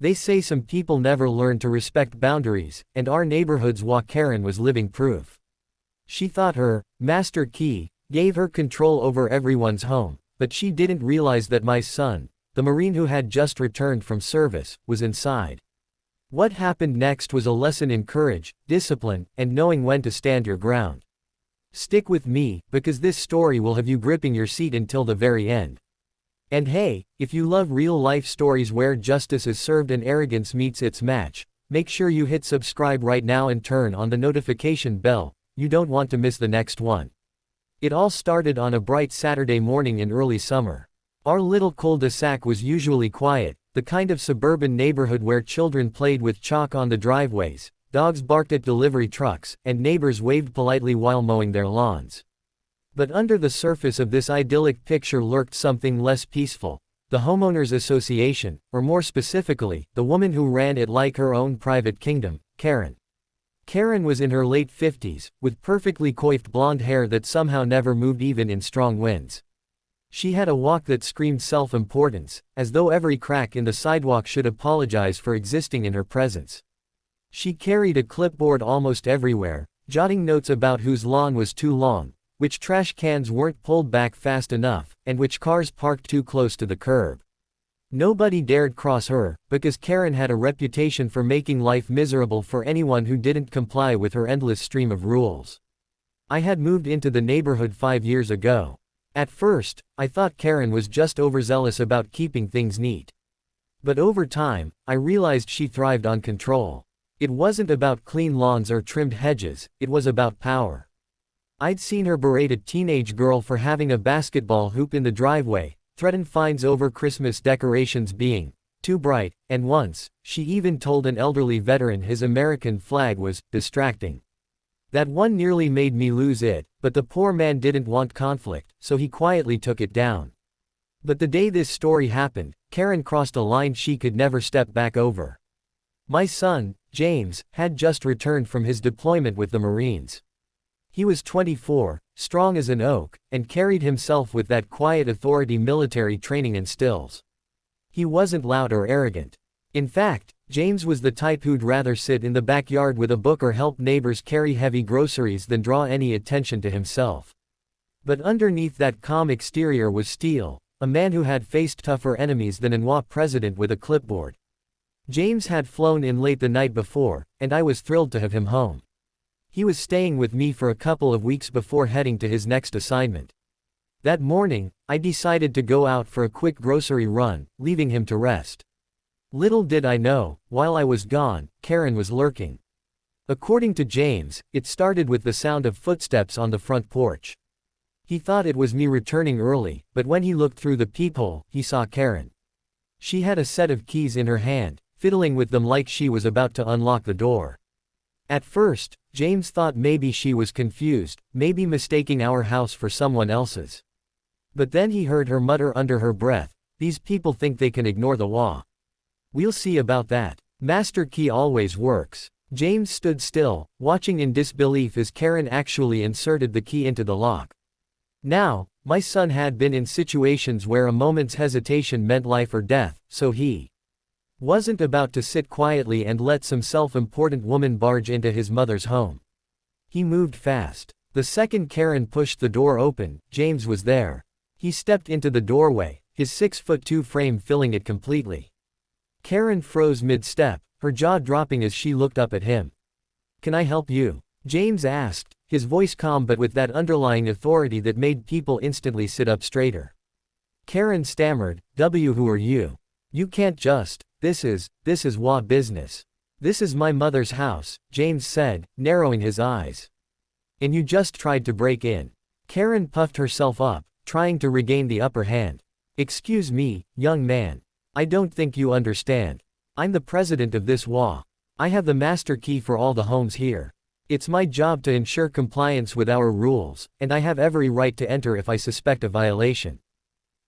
They say some people never learn to respect boundaries, and our neighborhood's HOA Karen was living proof. She thought her master key gave her control over everyone's home, but she didn't realize that my son, the Marine who had just returned from service, was inside. What happened next was a lesson in courage, discipline, and knowing when to stand your ground. Stick with me, because this story will have you gripping your seat until the very end. And hey, if you love real-life stories where justice is served and arrogance meets its match, make sure you hit subscribe right now and turn on the notification bell. You don't want to miss the next one. It all started on a bright Saturday morning in early summer. Our little cul-de-sac was usually quiet, the kind of suburban neighborhood where children played with chalk on the driveways, dogs barked at delivery trucks, and neighbors waved politely while mowing their lawns. But under the surface of this idyllic picture lurked something less peaceful. The homeowners association, or more specifically, the woman who ran it like her own private kingdom, Karen. Karen was in her late 50s, with perfectly coiffed blonde hair that somehow never moved even in strong winds. She had a walk that screamed self-importance, as though every crack in the sidewalk should apologize for existing in her presence. She carried a clipboard almost everywhere, jotting notes about whose lawn was too long, which trash cans weren't pulled back fast enough, and which cars parked too close to the curb. Nobody dared cross her, because Karen had a reputation for making life miserable for anyone who didn't comply with her endless stream of rules. I had moved into the neighborhood 5 years ago. At first, I thought Karen was just overzealous about keeping things neat. But over time, I realized she thrived on control. It wasn't about clean lawns or trimmed hedges, it was about power. I'd seen her berate a teenage girl for having a basketball hoop in the driveway, threaten fines over Christmas decorations being too bright, and once, she even told an elderly veteran his American flag was distracting. That one nearly made me lose it, but the poor man didn't want conflict, so he quietly took it down. But the day this story happened, Karen crossed a line she could never step back over. My son, James, had just returned from his deployment with the Marines. He was 24, strong as an oak, and carried himself with that quiet authority military training instills. He wasn't loud or arrogant. In fact, James was the type who'd rather sit in the backyard with a book or help neighbors carry heavy groceries than draw any attention to himself. But underneath that calm exterior was steel, a man who had faced tougher enemies than an HOA president with a clipboard. James had flown in late the night before, and I was thrilled to have him home. He was staying with me for a couple of weeks before heading to his next assignment. That morning, I decided to go out for a quick grocery run, leaving him to rest. Little did I know, while I was gone, Karen was lurking. According to James, it started with the sound of footsteps on the front porch. He thought it was me returning early, but when he looked through the peephole, he saw Karen. She had a set of keys in her hand, fiddling with them like she was about to unlock the door. At first, James thought maybe she was confused, maybe mistaking our house for someone else's. But then he heard her mutter under her breath, "These people think they can ignore the law. We'll see about that. Master key always works." James stood still, watching in disbelief as Karen actually inserted the key into the lock. Now, my son had been in situations where a moment's hesitation meant life or death, so he wasn't about to sit quietly and let some self-important woman barge into his mother's home. He moved fast. The second Karen pushed the door open, James was there. He stepped into the doorway, his 6'2" frame filling it completely. Karen froze mid-step, her jaw dropping as she looked up at him. "Can I help you?" James asked, his voice calm but with that underlying authority that made people instantly sit up straighter. Karen stammered, "Who are you? You can't just, this is HOA business. This is my mother's house," James said, narrowing his eyes. "And you just tried to break in." Karen puffed herself up, trying to regain the upper hand. "Excuse me, young man. I don't think you understand. I'm the president of this HOA. I have the master key for all the homes here. It's my job to ensure compliance with our rules, and I have every right to enter if I suspect a violation."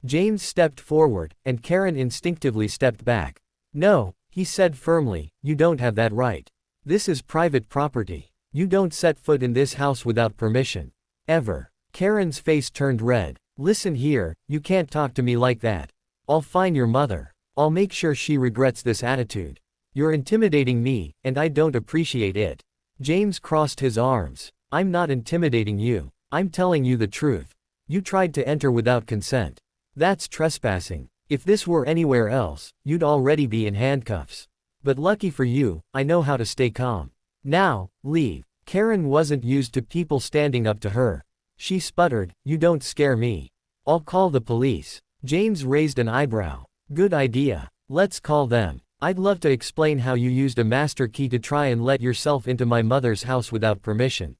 James stepped forward, and Karen instinctively stepped back. "No," he said firmly, "you don't have that right. This is private property. You don't set foot in this house without permission. Ever." Karen's face turned red. "Listen here, you can't talk to me like that. I'll fine your mother." I'll make sure she regrets this attitude. You're intimidating me, and I don't appreciate it. James crossed his arms. I'm not intimidating you. I'm telling you the truth. You tried to enter without consent. That's trespassing. If this were anywhere else, you'd already be in handcuffs. But lucky for you, I know how to stay calm. Now, leave. Karen wasn't used to people standing up to her. She sputtered, "You don't scare me. I'll call the police." James raised an eyebrow. "Good idea. Let's call them. I'd love to explain how you used a master key to try and let yourself into my mother's house without permission."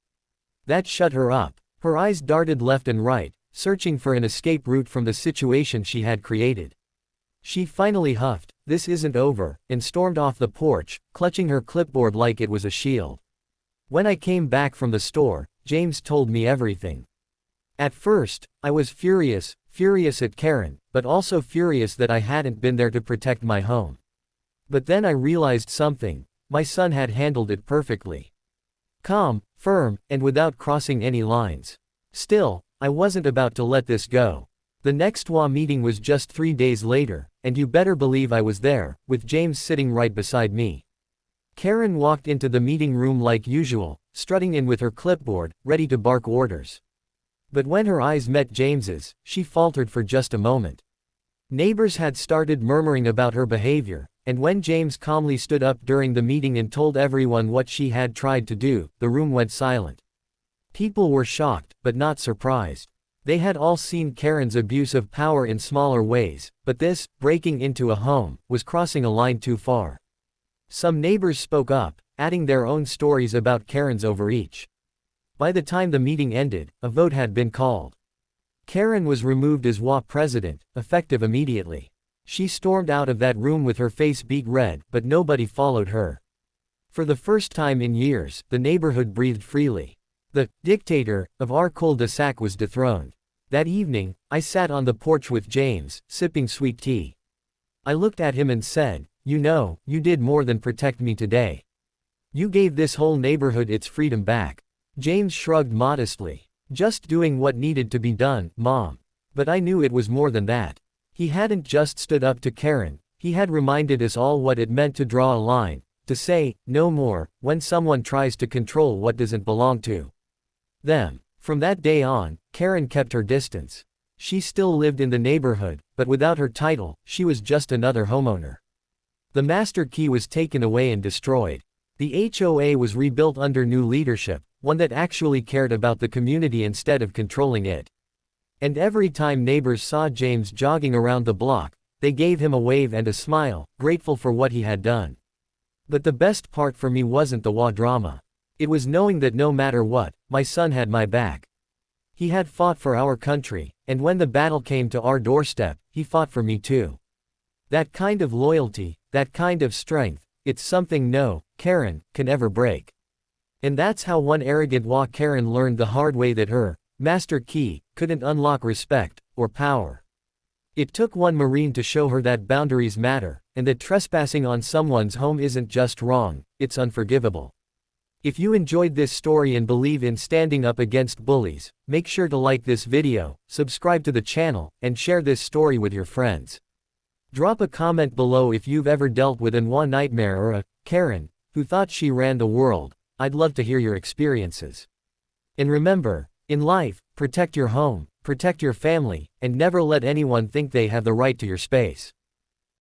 That shut her up. Her eyes darted left and right, searching for an escape route from the situation she had created. She finally huffed, "This isn't over," and stormed off the porch, clutching her clipboard like it was a shield. When I came back from the store, James told me everything. At first, I was furious at Karen, but also furious that I hadn't been there to protect my home. But then I realized something: my son had handled it perfectly. Calm, firm, and without crossing any lines. Still, I wasn't about to let this go. The next HOA meeting was just 3 days later, and you better believe I was there, with James sitting right beside me. Karen walked into the meeting room like usual, strutting in with her clipboard, ready to bark orders. But when her eyes met James's, she faltered for just a moment. Neighbors had started murmuring about her behavior, and when James calmly stood up during the meeting and told everyone what she had tried to do, the room went silent. People were shocked, but not surprised. They had all seen Karen's abuse of power in smaller ways, but this, breaking into a home, was crossing a line too far. Some neighbors spoke up, adding their own stories about Karen's overreach. By the time the meeting ended, a vote had been called. Karen was removed as HOA president, effective immediately. She stormed out of that room with her face beet red, but nobody followed her. For the first time in years, the neighborhood breathed freely. The dictator of our cul-de-sac was dethroned. That evening, I sat on the porch with James, sipping sweet tea. I looked at him and said, "You know, you did more than protect me today. You gave this whole neighborhood its freedom back." James shrugged modestly. "Just doing what needed to be done, Mom." But I knew it was more than that. He hadn't just stood up to Karen, he had reminded us all what it meant to draw a line, to say, no more, when someone tries to control what doesn't belong to them. From that day on, Karen kept her distance. She still lived in the neighborhood, but without her title, she was just another homeowner. The master key was taken away and destroyed. The HOA was rebuilt under new leadership, one that actually cared about the community instead of controlling it. And every time neighbors saw James jogging around the block, they gave him a wave and a smile, grateful for what he had done. But the best part for me wasn't the HOA drama. It was knowing that no matter what, my son had my back. He had fought for our country, and when the battle came to our doorstep, he fought for me too. That kind of loyalty, that kind of strength, it's something no Karen can ever break. And that's how one arrogant HOA Karen learned the hard way that her master key couldn't unlock respect or power. It took one Marine to show her that boundaries matter, and that trespassing on someone's home isn't just wrong, it's unforgivable. If you enjoyed this story and believe in standing up against bullies, make sure to like this video, subscribe to the channel, and share this story with your friends. Drop a comment below if you've ever dealt with an HOA nightmare or a Karen who thought she ran the world. I'd love to hear your experiences. And remember, in life, protect your home, protect your family, and never let anyone think they have the right to your space.